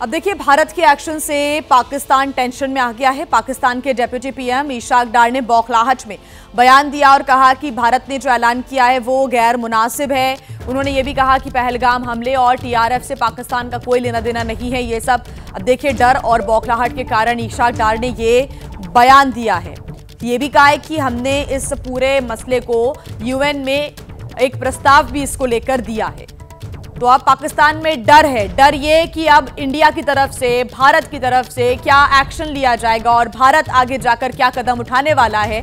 अब देखिए, भारत के एक्शन से पाकिस्तान टेंशन में आ गया है। पाकिस्तान के डेप्यूटी पीएम इशाक डार ने बौखलाहट में बयान दिया और कहा कि भारत ने जो ऐलान किया है वो गैर मुनासिब है। उन्होंने ये भी कहा कि पहलगाम हमले और टीआरएफ से पाकिस्तान का कोई लेना देना नहीं है ये सब। अब देखिए, डर और बौखलाहट के कारण इशाक डार ने ये बयान दिया है। ये भी कहा है कि हमने इस पूरे मसले को यूएन में एक प्रस्ताव भी इसको लेकर दिया है। तो अब पाकिस्तान में डर है, डर ये कि अब इंडिया की तरफ से, भारत की तरफ से क्या एक्शन लिया जाएगा और भारत आगे जाकर क्या कदम उठाने वाला है।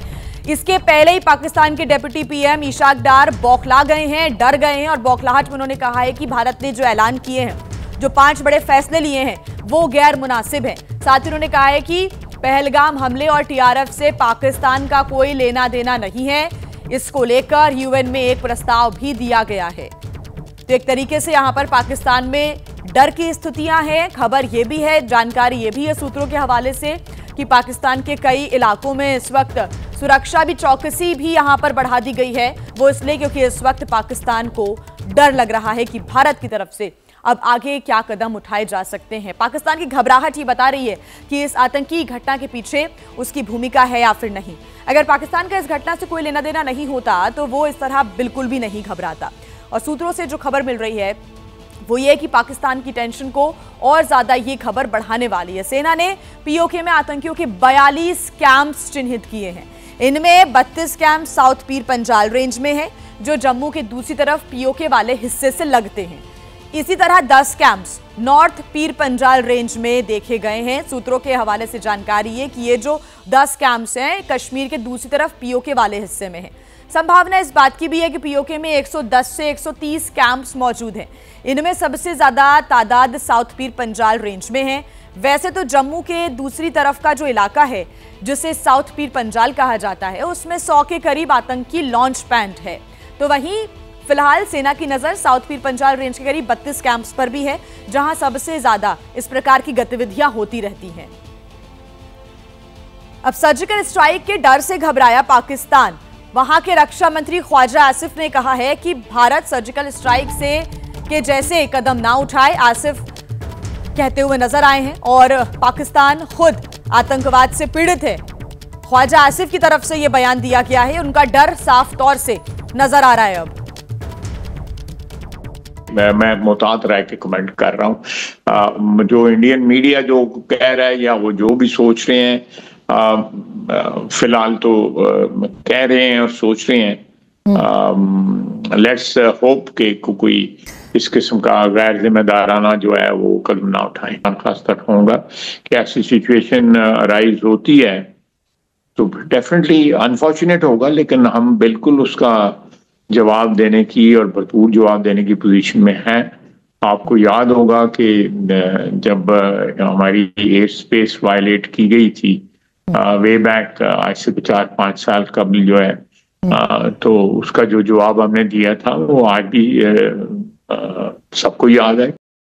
इसके पहले ही पाकिस्तान के डेप्यूटी पीएम इशाक डार बौखला गए हैं, डर गए हैं और बौखलाहट में उन्होंने कहा है कि भारत ने जो ऐलान किए हैं, जो 5 बड़े फैसले लिए हैं, वो गैर मुनासिब हैं। साथ ही उन्होंने कहा है कि पहलगाम हमले और टीआरएफ से पाकिस्तान का कोई लेना देना नहीं है। इसको लेकर यूएन में एक प्रस्ताव भी दिया गया है। तो एक तरीके से यहां पर पाकिस्तान में डर की स्थितियां हैं। खबर यह भी है, जानकारी ये भी है सूत्रों के हवाले से कि पाकिस्तान के कई इलाकों में इस वक्त सुरक्षा भी, चौकसी भी यहां पर बढ़ा दी गई है। वो इसलिए क्योंकि इस वक्त पाकिस्तान को डर लग रहा है कि भारत की तरफ से अब आगे क्या कदम उठाए जा सकते हैं। पाकिस्तान की घबराहट ये बता रही है कि इस आतंकी घटना के पीछे उसकी भूमिका है या फिर नहीं। अगर पाकिस्तान का इस घटना से कोई लेना देना नहीं होता तो वो इस तरह बिल्कुल भी नहीं घबराता। और सूत्रों से जो खबर मिल रही है वो ये कि पाकिस्तान की टेंशन को और ज्यादा ये खबर बढ़ाने वाली है। सेना ने पीओके में आतंकियों के 42 कैंप्स चिन्हित किए हैं। इनमें 32 camp south Pir Panjal range में है, जो जम्मू के दूसरी तरफ पीओके वाले हिस्से से लगते हैं। इसी तरह 10 camps north Pir Panjal range में देखे गए हैं। सूत्रों के हवाले से जानकारी है कि ये जो 10 कैंप्स हैं, कश्मीर के दूसरी तरफ पीओके वाले हिस्से में है। संभावना इस बात की भी है कि पीओके में 110 से 130 कैंप्स मौजूद हैं। इनमें सबसे ज्यादा तादाद साउथ पीर पंजाल रेंज में है। वैसे तो जम्मू के दूसरी तरफ का जो इलाका है, जिसे साउथ पीर पंजाल कहा जाता है, उसमें 100 के करीब आतंकी लॉन्च पैड है। तो वहीं फिलहाल सेना की नजर साउथ पीर पंजाल रेंज के करीब 32 कैंप्स पर भी है, जहां सबसे ज्यादा इस प्रकार की गतिविधियां होती रहती हैं। अब सर्जिकल स्ट्राइक के डर से घबराया पाकिस्तान। वहां के रक्षा मंत्री ख्वाजा आसिफ ने कहा है कि भारत सर्जिकल स्ट्राइक से के जैसे कदम ना उठाए। आसिफ कहते हुए नजर आए हैं और पाकिस्तान खुद आतंकवाद से पीड़ित है। ख्वाजा आसिफ की तरफ से यह बयान दिया गया है। उनका डर साफ तौर से नजर आ रहा है। अब मैं मोहतात राय के कमेंट कर रहा हूं। जो इंडियन मीडिया जो कह रहा है या वो जो भी सोच रहे हैं, फिलहाल तो कह रहे हैं और सोच रहे हैं। लेट्स होप के कोई इस किस्म का गैर जिम्मेदाराना जो है वो कदम ना उठाएं। खास तक होगा कि ऐसी सिचुएशन राइज होती है तो डेफिनेटली अनफॉर्चुनेट होगा, लेकिन हम बिल्कुल उसका जवाब देने की और भरपूर जवाब देने की पोजीशन में हैं। आपको याद होगा कि जब हमारी एयर स्पेस वायलेट की गई थी वे बैक, आज से 4-5 साल कबल जो है, तो उसका जो जवाब हमने दिया था वो आज भी सबको याद है।